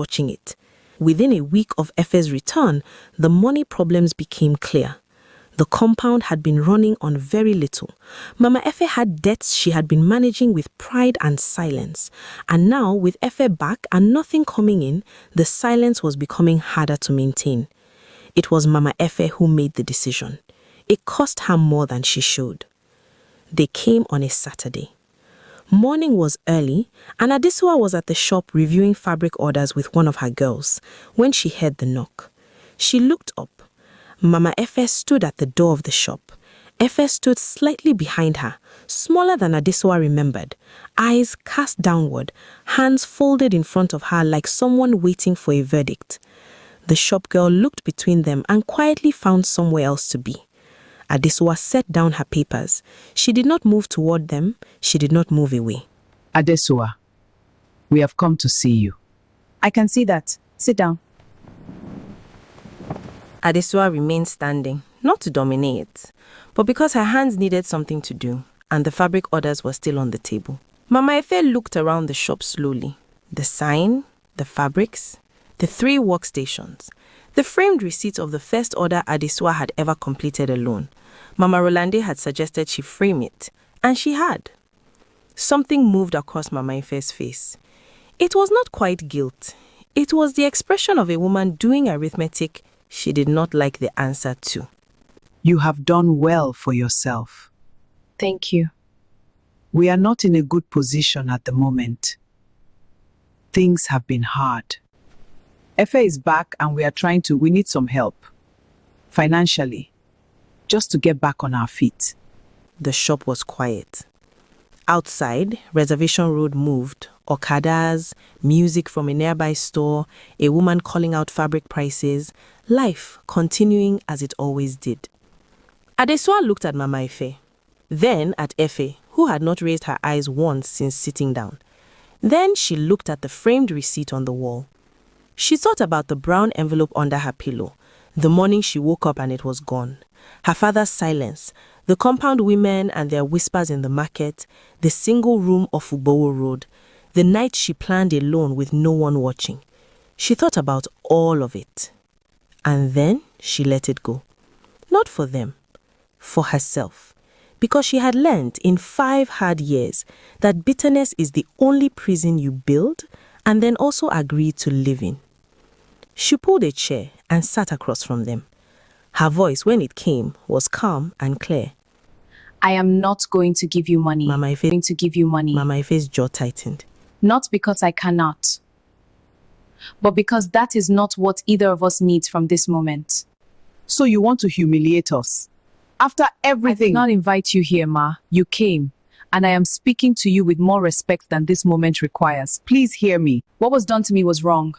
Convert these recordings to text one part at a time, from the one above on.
watching it. Within a week of Efe's return, the money problems became clear. The compound had been running on very little. Mama Efe had debts she had been managing with pride and silence. And now, with Efe back and nothing coming in, the silence was becoming harder to maintain. It was Mama Efe who made the decision. It cost her more than she showed. They came on a Saturday. Morning was early, and Adesua was at the shop reviewing fabric orders with one of her girls when she heard the knock. She looked up. Mama Efe stood at the door of the shop. Efe stood slightly behind her, smaller than Adesua remembered, eyes cast downward, hands folded in front of her like someone waiting for a verdict. The shop girl looked between them and quietly found somewhere else to be. Adesua set down her papers. She did not move toward them. She did not move away. Adesua, we have come to see you. I can see that. Sit down. Adesua remained standing, not to dominate, but because her hands needed something to do, and the fabric orders were still on the table. Mama Efe looked around the shop slowly. The sign, the fabrics, the 3 workstations, the framed receipt of the first order Adesua had ever completed alone. Mama Rolande had suggested she frame it, and she had. Something moved across Mama Efe's face. It was not quite guilt. It was the expression of a woman doing arithmetic she did not like the answer to. You have done well for yourself. Thank you. We are not in a good position at the moment. Things have been hard. Efe is back and we need some help. Financially. Just to get back on our feet. The shop was quiet. Outside, Reservation Road moved. Okadas, music from a nearby store, a woman calling out fabric prices, life continuing as it always did. Adesua looked at Mama Efe, then at Efe, who had not raised her eyes once since sitting down. Then she looked at the framed receipt on the wall. She thought about the brown envelope under her pillow, the morning she woke up and it was gone, her father's silence, the compound women and their whispers in the market, the single room off Ubowo Road, the night she planned alone with no one watching. She thought about all of it. And then she let it go. Not for them, for herself. Because she had learned in 5 hard years that bitterness is the only prison you build and then also agree to live in. She pulled a chair and sat across from them. Her voice, when it came, was calm and clear. I am not going to give you money. Mama Efe's jaw tightened. Not because I cannot, but because that is not what either of us needs from this moment. So you want to humiliate us? After everything? I did not invite you here, Ma. You came, and I am speaking to you with more respect than this moment requires. Please hear me. What was done to me was wrong.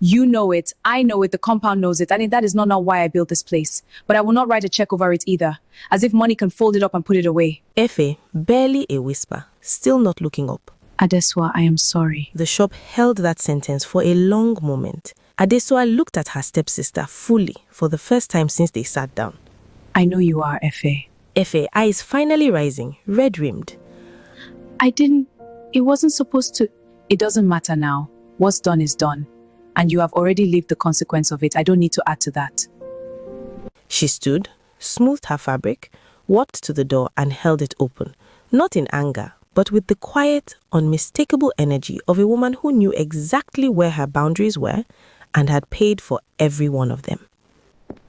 You know it, I know it, the compound knows it, and that is not why I built this place. But I will not write a check over it either, as if money can fold it up and put it away. Efe, barely a whisper, still not looking up. Adesua, I am sorry. The shop held that sentence for a long moment. Adesua looked at her stepsister fully for the first time since they sat down. I know you are, Efe. Efe, eyes finally rising, red-rimmed. It wasn't supposed to. It doesn't matter now. What's done is done. And you have already lived the consequence of it. I don't need to add to that. She stood, smoothed her fabric, walked to the door and held it open, not in anger, but with the quiet, unmistakable energy of a woman who knew exactly where her boundaries were and had paid for every one of them.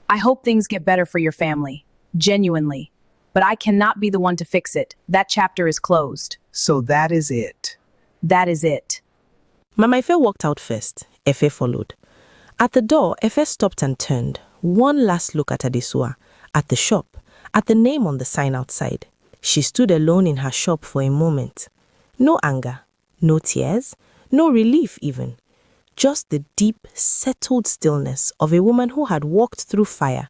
I hope things get better for your family. Genuinely. But I cannot be the one to fix it. That chapter is closed. So that is it. That is it. Mama Efe walked out first. Efe followed. At the door, Efe stopped and turned. One last look at Adesua, at the shop, at the name on the sign outside. She stood alone in her shop for a moment. No anger, no tears, no relief even. Just the deep, settled stillness of a woman who had walked through fire